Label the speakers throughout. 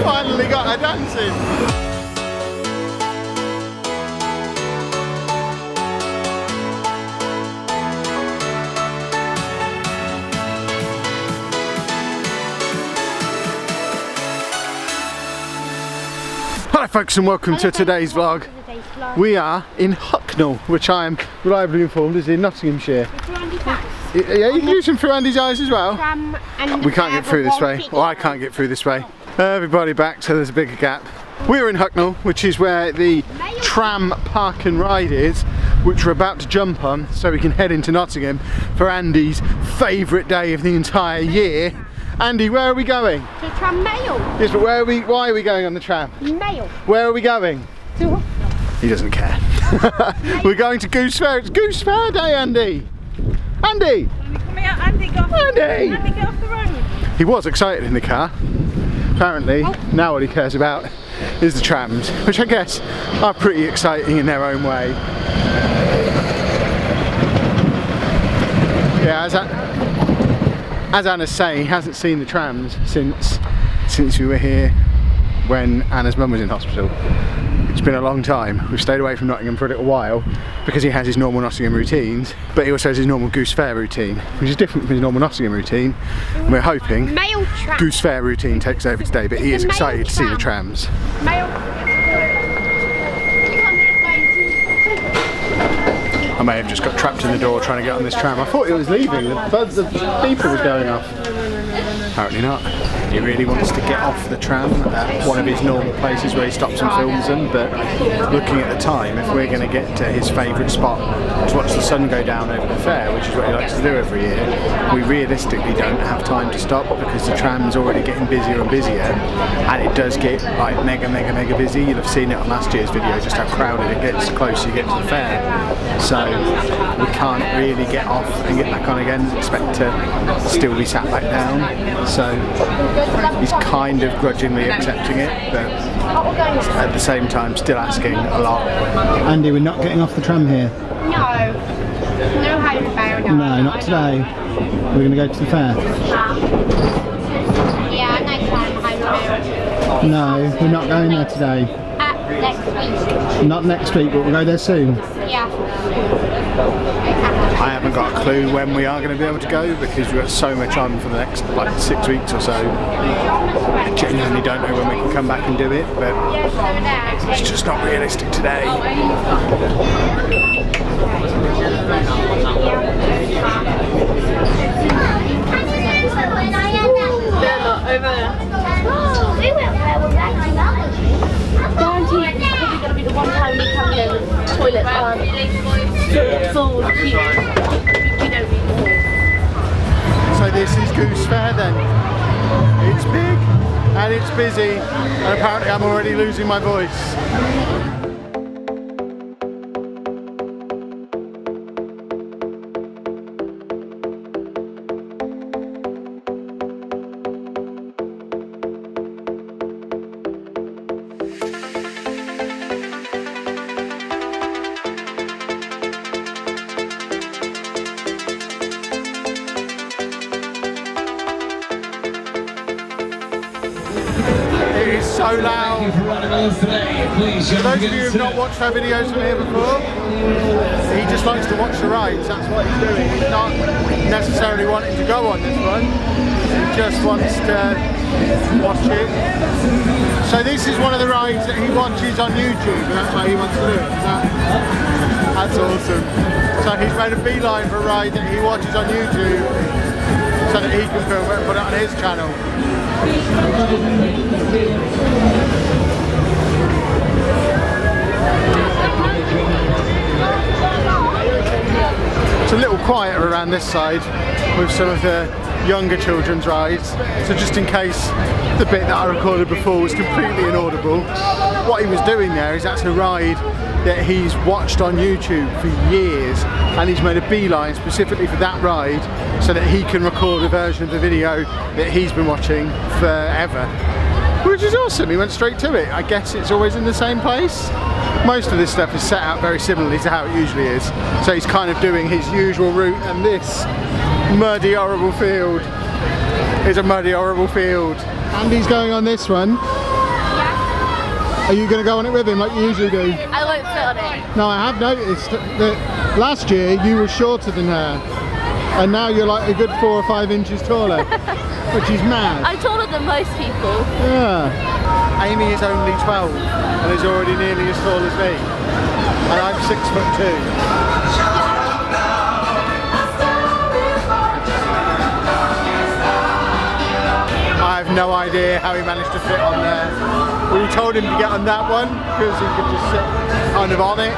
Speaker 1: Finally got her dancing. Hi folks and welcome to today's vlog. We are in Hucknall, which I am reliably informed is in Nottinghamshire. Yeah, you can use them through Andy's eyes as well. We can't get through this way, or I can't get through this way. Everybody back, so there's a bigger gap. We're in Hucknall, which is where the tram park and ride is, which we're about to jump on so we can head into Nottingham for Andy's favourite day of the entire year. Andy, where are we going?
Speaker 2: To tram mail.
Speaker 1: Yes, but where are we? Why are we going on the tram?
Speaker 2: Mail.
Speaker 1: Where are we going?
Speaker 2: To
Speaker 1: He doesn't care. We're going to Goose Fair. It's Goose Fair day, Andy. Andy.
Speaker 2: Andy, Andy, go off.
Speaker 1: Andy.
Speaker 2: Andy, get off the road.
Speaker 1: He was excited in the car. Apparently, now what he cares about is the trams, which I guess are pretty exciting in their own way. Yeah, as Anna's saying, he hasn't seen the trams since we were here when Anna's mum was in hospital. It's been a long time. We've stayed away from Nottingham for a little while because he has his normal Nottingham routines, but he also has his normal Goose Fair routine, which is different from his normal Nottingham routine. We're hoping Goose Fair routine takes over today, but he is excited to see the trams. I may have just got trapped in the door trying to get on this tram. I thought it was leaving, the beeper was going off. Apparently not. He really wants to get off the tram at one of his normal places where he stops and films them, but looking at the time, if we're going to get to his favourite spot to watch the sun go down over the fair, which is what he likes to do every year, we realistically don't have time to stop because the tram's already getting busier and busier, and it does get like mega busy. You'll have seen it on last year's video, just how crowded it gets the closer you get to the fair. So we can't really get off and get back on again, expect to still be sat back down. So he's kind of grudgingly accepting it, but at the same time still asking a lot. Andy, we're not getting off the tram here.
Speaker 2: No. No homebound.
Speaker 1: No, not today. We're going to go to the fair.
Speaker 2: Yeah, next time homebound.
Speaker 1: No, we're not going there today.
Speaker 2: Next week.
Speaker 1: Not next week, but we'll go there soon.
Speaker 2: Yeah.
Speaker 1: I haven't got a clue when we are going to be able to go because we've got so much on for the next like 6 weeks or so. I genuinely don't know when we can come back and do it, but it's just not realistic today.
Speaker 2: They're not over there. Oh, we went there with guaranteed this is probably going to be the one time we come here with toilet full
Speaker 1: So this is Goose Fair then. It's big and it's busy, and apparently I'm already losing my voice. It is so loud. For those of you who have not watched our videos from here before, he just likes to watch the rides, that's what he's doing. He's not necessarily wanting to go on this one, he just wants to watch it. So this is one of the rides that he watches on YouTube, and that's why he wants to do it. That's awesome. So he's made a beeline for a ride that he watches on YouTube so that he can film it and put it on his channel. It's a little quieter around this side with some of the younger children's rides, so just in case the bit that I recorded before was completely inaudible, what he was doing there is that's a ride that he's watched on YouTube for years, and he's made a beeline specifically for that ride so that he can record a version of the video that he's been watching forever, which is awesome. He went straight to it. I guess it's always in the same place. Most of this stuff is set out very similarly to how it usually is. So he's kind of doing his usual route, and this muddy, horrible field is a muddy, horrible field. Andy's going on this one.
Speaker 2: Yeah.
Speaker 1: Are you going to go on it with him like you usually do?
Speaker 2: I won't sit on it.
Speaker 1: No, I have noticed that last year you were shorter than her, and now you're like a good 4 or 5 inches taller, which is mad.
Speaker 2: I'm taller than most people.
Speaker 1: Yeah. Amy is only 12 and is already nearly as tall as me, and I'm 6'2". I have no idea how he managed to fit on there. We told him to get on that one because he could just sit kind of on it,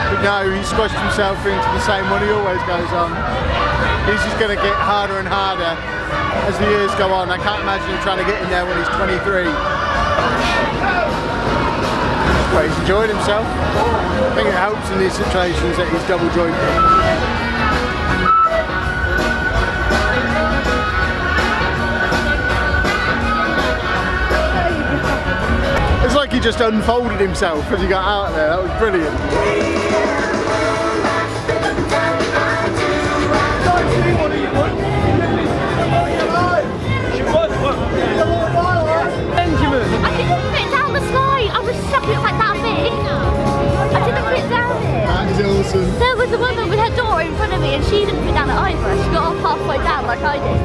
Speaker 1: but no, he squashed himself into the same one he always goes on. This is going to get harder and harder as the years go on. I can't imagine him trying to get in there when he's 23. Well, he's enjoyed himself. I think it helps in these situations that he's double jointed. It's like he just unfolded himself as he got out there. That was brilliant.
Speaker 2: I didn't fit down the slide. I was stuck. It was like that big. I didn't fit down it.
Speaker 1: That is awesome.
Speaker 2: There was a woman with her daughter in front of me, and she didn't fit down it either. She got off halfway down like I did.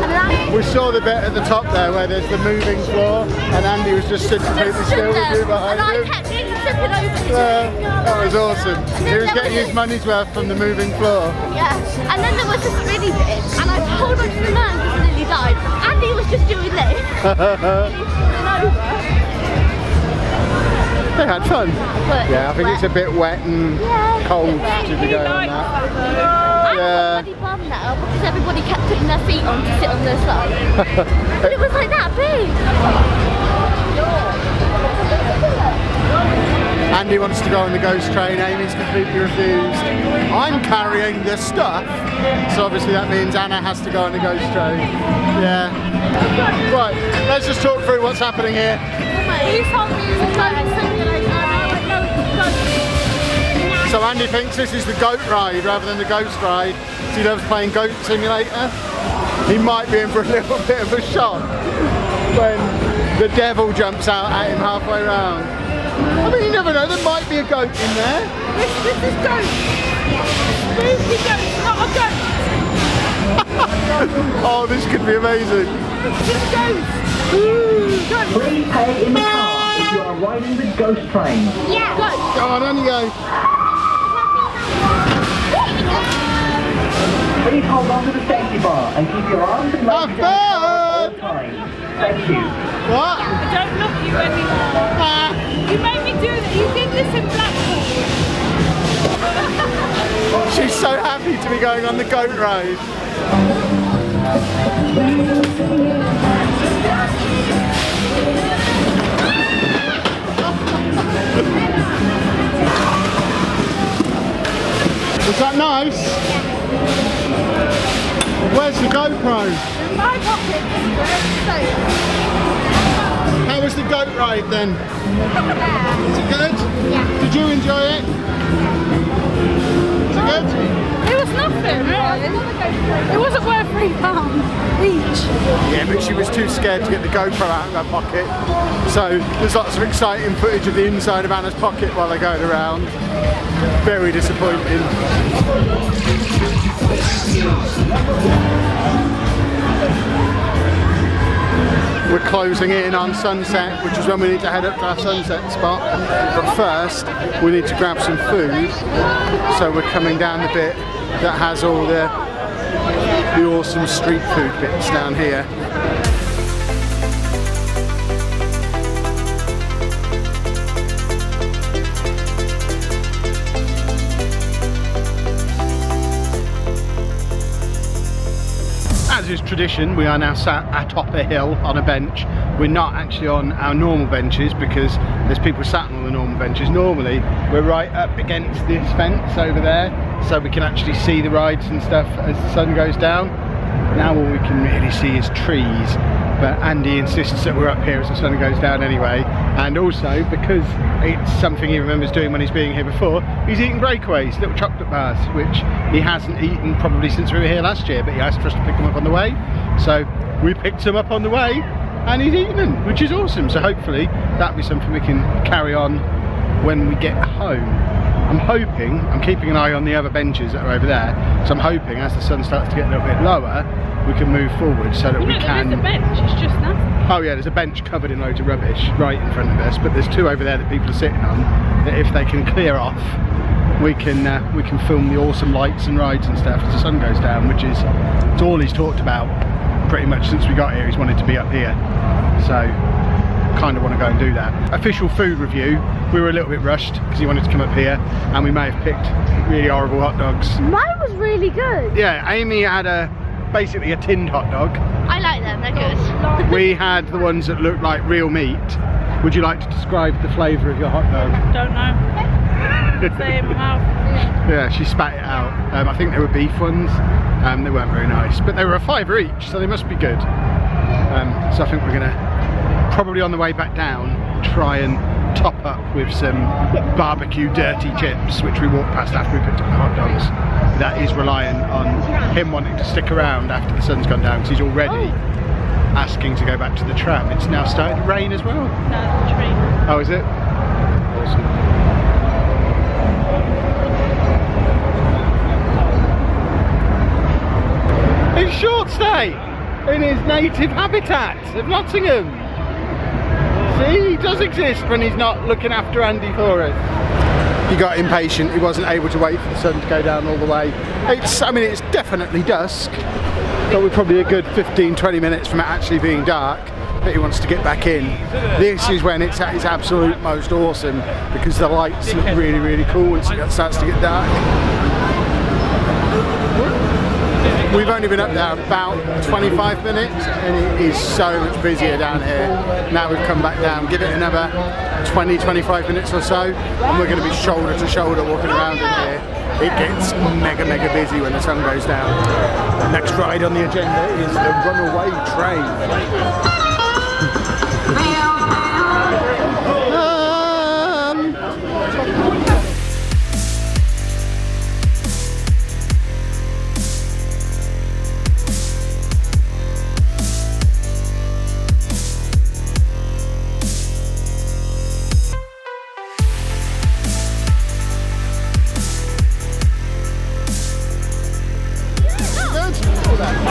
Speaker 2: And then
Speaker 1: We saw the bit at the top there where there's the moving floor, and Andy was just sitting completely still with you behind
Speaker 2: and I
Speaker 1: him.
Speaker 2: kept tripping over it.
Speaker 1: That was awesome. He was getting his money's worth from the moving floor.
Speaker 2: Yeah, and then there was this really bit, and I pulled onto the man because he nearly died. Andy was just doing this.
Speaker 1: They had fun.
Speaker 2: But
Speaker 1: Yeah, I think it's a bit wet and cold to be going on that.
Speaker 2: I'm a bloody bum now because everybody kept putting their feet on to sit on their side. But it was like that big.
Speaker 1: Andy wants to go on the ghost train, Amy's completely refused. I'm carrying the stuff, so obviously that means Anna has to go on the ghost train. Yeah. Right, let's just talk through what's happening here.
Speaker 2: You told me it was a ghost simulator, and I went, no, it's a ghost.
Speaker 1: So Andy thinks this is the goat ride rather than the ghost ride. So he loves playing Goat Simulator. He might be in for a little bit of a shock when the devil jumps out at him halfway round. I mean, you never know, there might be a goat in there.
Speaker 2: This is ghost. Spooky ghost, not a ghost.
Speaker 1: Oh, this could be amazing.
Speaker 2: This is ghost.
Speaker 3: Please pay in the car if you are riding the ghost train.
Speaker 2: Yeah, ghost.
Speaker 1: Go on, on you go.
Speaker 3: Please hold on to the safety bar and keep your arms and legs
Speaker 1: Have
Speaker 3: down at all
Speaker 1: fun!
Speaker 3: times. Thank you.
Speaker 1: What?
Speaker 4: I don't love you anymore. You made me do that. You did this in Blackpool.
Speaker 1: She's so happy to be going on the goat ride. Was that nice? Where's the GoPro?
Speaker 2: In my pocket.
Speaker 1: How was the goat ride then? Is it good?
Speaker 2: Yeah.
Speaker 1: Did you enjoy it? Is it good?
Speaker 4: It was nothing, really. It wasn't worth £3 each.
Speaker 1: Yeah, but she was too scared to get the GoPro out of her pocket. So there's lots of exciting footage of the inside of Anna's pocket while they're going around. Very disappointing. We're closing in on sunset, which is when we need to head up to our sunset spot. But first, we need to grab some food. So we're coming down the bit that has all the awesome street food bits down here. As is tradition, we are now sat atop a hill on a bench. We're not actually on our normal benches because there's people sat on the normal benches. Normally, we're right up against this fence over there, so we can actually see the rides and stuff as the sun goes down. Now all we can really see is trees but Andy insists that we're up here as the sun goes down anyway, and also because it's something he remembers doing when he's being here before, he's eating breakaways, little chocolate bars, which he hasn't eaten probably since we were here last year, but he asked for us to pick them up on the way, so we picked them up on the way and he's eaten them, which is awesome. So hopefully that'll be something we can carry on when we get home. I'm hoping, I'm keeping an eye on the other benches that are over there, so I'm hoping as the sun starts to get a little bit lower, we can move forward so that we can...
Speaker 4: There is a bench, it's just nasty.
Speaker 1: Oh yeah, there's a bench covered in loads of rubbish right in front of us, but there's two over there that people are sitting on, that if they can clear off, we can film the awesome lights and rides and stuff as the sun goes down, which is it's all he's talked about pretty much since we got here. He's wanted to be up here, so kind of want to go and do that. Official food review, we were a little bit rushed because he wanted to come up here, and we may have picked really horrible hot dogs.
Speaker 2: Mine was really good.
Speaker 1: Yeah, Amy had basically a tinned hot dog.
Speaker 2: I like them, they're good.
Speaker 1: We had the ones that looked like real meat. Would you like to describe the flavour of your hot dog?
Speaker 4: Don't know. Stay in my mouth.
Speaker 1: Yeah, she spat it out. I think they were beef ones. They weren't very nice, but they were a £5 each, so they must be good. So I think we're gonna probably on the way back down try and top up with some barbecue dirty chips, which we walked past after we picked up the hot dogs. That is reliant on him wanting to stick around after the sun's gone down, because he's already asking to go back to the tram. It's now started to rain as well.
Speaker 4: No, it's a tree.
Speaker 1: Oh, is it? Awesome. It's short stay in his native habitat of Nottingham. See, he does exist when he's not looking after Andy for us. He got impatient, he wasn't able to wait for the sun to go down all the way. I mean, it's definitely dusk, but we're probably a good 15-20 minutes from it actually being dark, but he wants to get back in. This is when it's at its absolute most awesome, because the lights look really, really cool once it starts to get dark. We've only been up there about 25 minutes and it is so much busier down here. Now we've come back down, give it another 20-25 minutes or so and we're going to be shoulder to shoulder walking around in here. It gets mega busy when the sun goes down. The next ride on the agenda is the runaway train.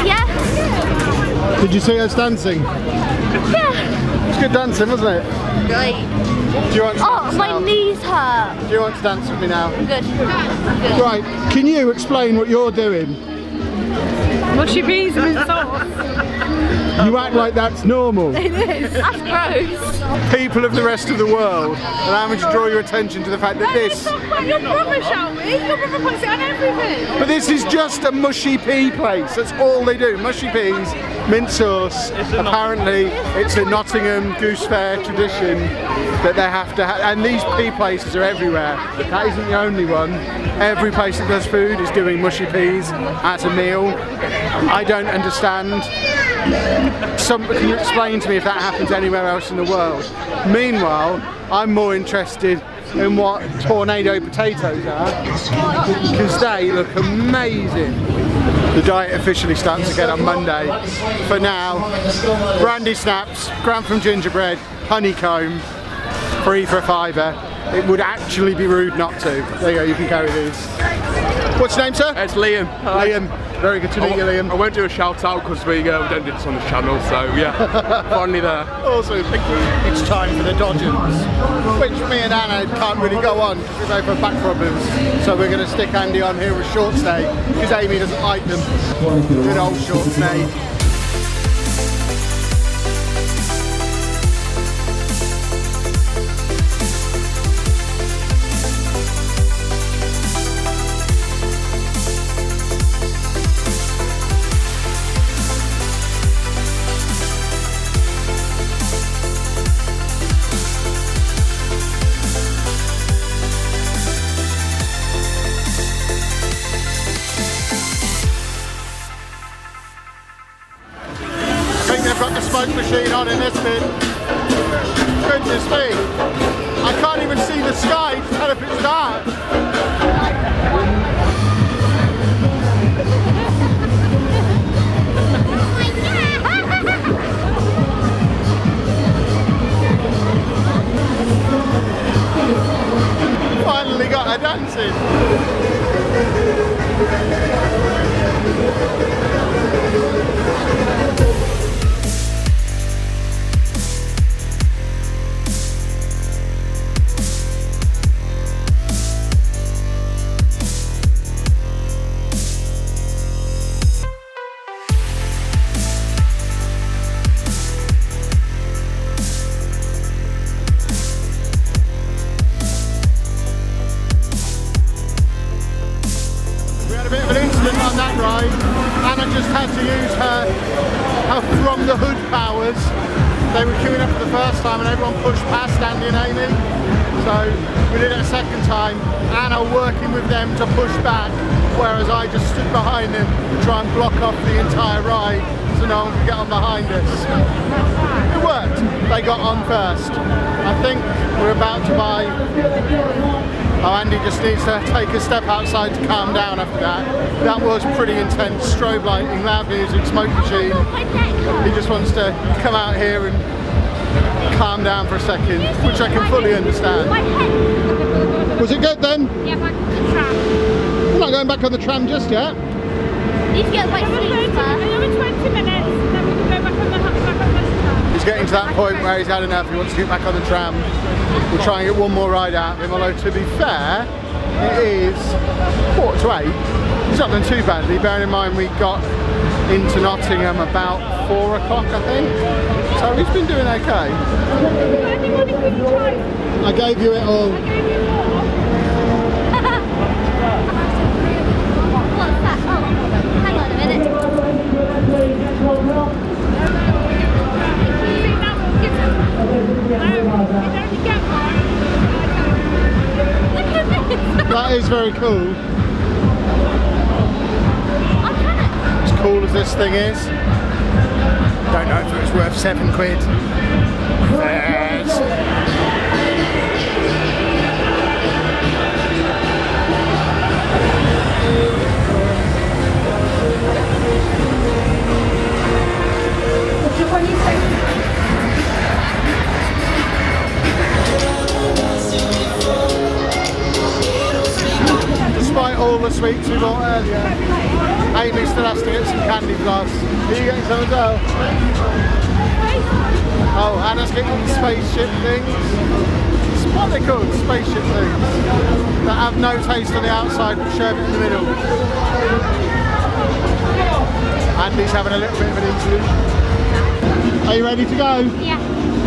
Speaker 2: Yeah.
Speaker 1: Did you see us dancing?
Speaker 2: Yeah.
Speaker 1: It was good dancing, wasn't it?
Speaker 2: Great.
Speaker 1: Do you want to dance
Speaker 2: my
Speaker 1: now?
Speaker 2: knees hurt.
Speaker 1: Do you want to dance with me now?
Speaker 2: I'm good. I'm good.
Speaker 1: Right, can you explain what you're doing?
Speaker 4: Mushy peas with sauce.
Speaker 1: You act like that's normal.
Speaker 4: It is.
Speaker 2: That's gross.
Speaker 1: People of the rest of the world, allow me to draw your attention to the fact that this...
Speaker 4: Talk about your brother, shall we? Your brother puts it on everything.
Speaker 1: But this is just a mushy pea place, that's all they do. Mushy peas, mint sauce. Apparently it's a Nottingham Goose Fair tradition that they have to have, and these pea places are everywhere. That isn't the only one. Every place that does food is doing mushy peas at a meal. I don't understand. Can you explain to me if that happens anywhere else in the world? Meanwhile, I'm more interested in what tornado potatoes are, because they look amazing. The diet officially starts again on Monday. For now, brandy snaps, gram from gingerbread, honeycomb, 3 for a £5. It would actually be rude not to. There you go, you can carry these. What's your name, sir?
Speaker 5: It's Liam. Hi.
Speaker 1: Liam. Very good to meet you, Liam.
Speaker 5: I won't do a shout out because we don't do this on the channel, so yeah, finally there.
Speaker 1: Awesome. It's time for the Dodgers, which me and Anna can't really go on because we both have back problems. So we're going to stick Andy on here with short stay because Amy doesn't like them. Good old short stay. on in this bit. Goodness me. I can't even see the sky to tell if it's dark. Finally got her dancing. On that ride, Anna just had to use her from the hood powers. They were queuing up for the first time and everyone pushed past Andy and Amy, so we did it a second time. Anna working with them to push back, whereas I just stood behind them to try and block off the entire ride so no one could get on behind us. It worked. They got on first. I think we're about to buy. Oh, Andy just needs to take a step outside to calm down after that. That was pretty intense. Strobe lighting, loud music, smoke machine. He just wants to come out here and calm down for a second, which I can fully understand. Was it good then?
Speaker 2: Yeah, back on the tram.
Speaker 1: We're not going back on the tram just yet.
Speaker 2: Need to get my sleep first.
Speaker 4: Another 20 minutes, then we can go back on the tram.
Speaker 1: He's getting to that point where he's had enough. He wants to get back on the tram. We'll try and get one more ride out of him, although to be fair, it is 7:45. He's not done too badly, bearing in mind we got into Nottingham about 4 o'clock, I think. So he's been doing okay. I gave you it all.
Speaker 2: What's that? Oh, hang on a minute.
Speaker 1: That is very cool. As cool as this thing is, don't know if it was worth £7. Fares. Despite all the sweets we bought earlier, Amy still has to get some candy floss. Are you getting some as well? Oh, Anna's getting spaceship things. What are they called? Spaceship things. That have no taste on the outside but sherbet in the middle. Andy's having a little bit of an interlude. Are you ready to go?
Speaker 2: Yeah.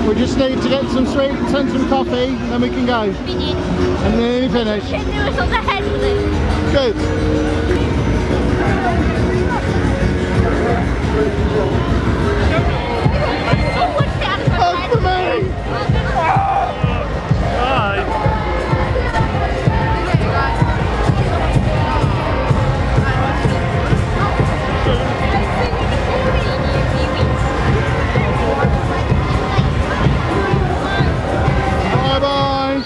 Speaker 1: We just need to get some sweets and some coffee and then we can go.
Speaker 2: We did.
Speaker 1: And then we finish.
Speaker 2: Can do us on the head with it.
Speaker 1: Good. Hug for me! Bye. Bye-bye.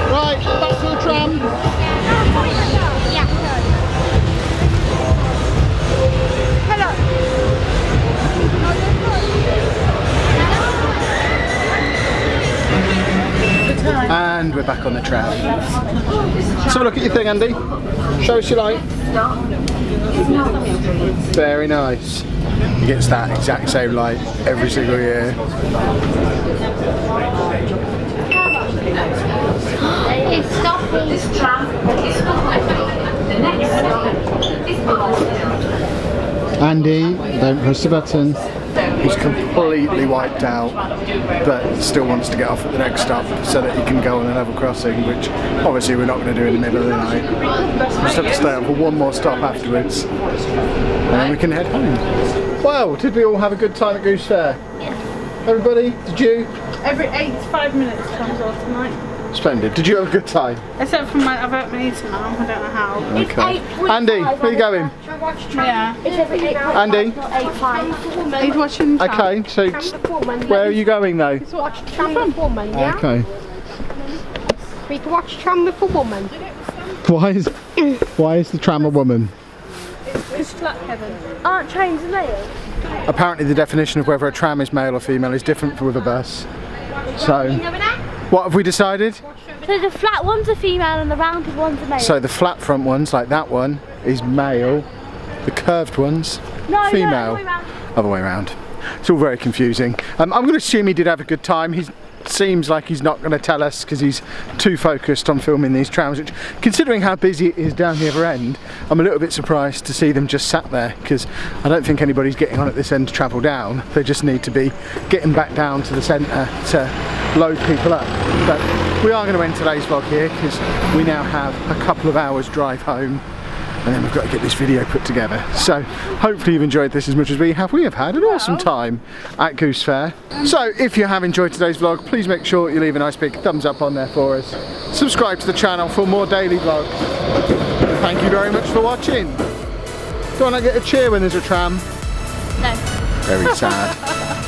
Speaker 1: Right, back to the tram.
Speaker 2: Yeah.
Speaker 4: Hello.
Speaker 1: And we're back on the tram. So look at your thing, Andy. Show us your light. Very nice. He gets that exact same light every single year.
Speaker 2: It's stopping.
Speaker 3: This tram is the next stop is
Speaker 1: Andy, don't push the button. He's completely wiped out, but still wants to get off at the next stop so that he can go on a level crossing, which obviously we're not going to do in the middle of the night. We just have to stay on for one more stop afterwards, and then we can head home. Well, did we all have a good time at Goose Fair?
Speaker 2: Yes.
Speaker 1: Everybody, did you?
Speaker 4: Every 8 to 5 minutes comes off tonight.
Speaker 1: Splendid. Did you have a good time?
Speaker 4: Except for I've hurt my knee now. I don't know how.
Speaker 1: Okay. Andy, where are you going?
Speaker 4: Yeah.
Speaker 2: It's every 8.5,
Speaker 1: Andy?
Speaker 2: not 8.5.
Speaker 4: He's watching.
Speaker 1: Okay, so where are you going though?
Speaker 6: Watch Tram with Woman, yeah?
Speaker 1: Okay.
Speaker 6: We can watch Tram with a Woman.
Speaker 1: Why is the tram a woman?
Speaker 4: It's flat, Kevin.
Speaker 2: Aren't trains male?
Speaker 1: Apparently the definition of whether a tram is male or female is different with a bus. So, what have we decided?
Speaker 2: So the flat ones are female and the rounded ones are male?
Speaker 1: So the flat front ones, like that one, is male. The curved ones,
Speaker 2: no,
Speaker 1: female.
Speaker 2: No,
Speaker 1: Other way around. It's all very confusing. I'm going to assume he did have a good time. He seems like he's not going to tell us because he's too focused on filming these trams, which, considering how busy it is down the other end, I'm a little bit surprised to see them just sat there, because I don't think anybody's getting on at this end to travel down. They just need to be getting back down to the centre to load people up. But we are going to end today's vlog here because we now have a couple of hours drive home, and then we've got to get this video put together. So hopefully you've enjoyed this as much as we have. We have had an awesome time at Goose Fair. So if you have enjoyed today's vlog, please make sure you leave a nice big thumbs up on there for us. Subscribe to the channel for more daily vlogs. Thank you very much for watching. Don't I get a cheer when there's a tram?
Speaker 2: No.
Speaker 1: Very sad.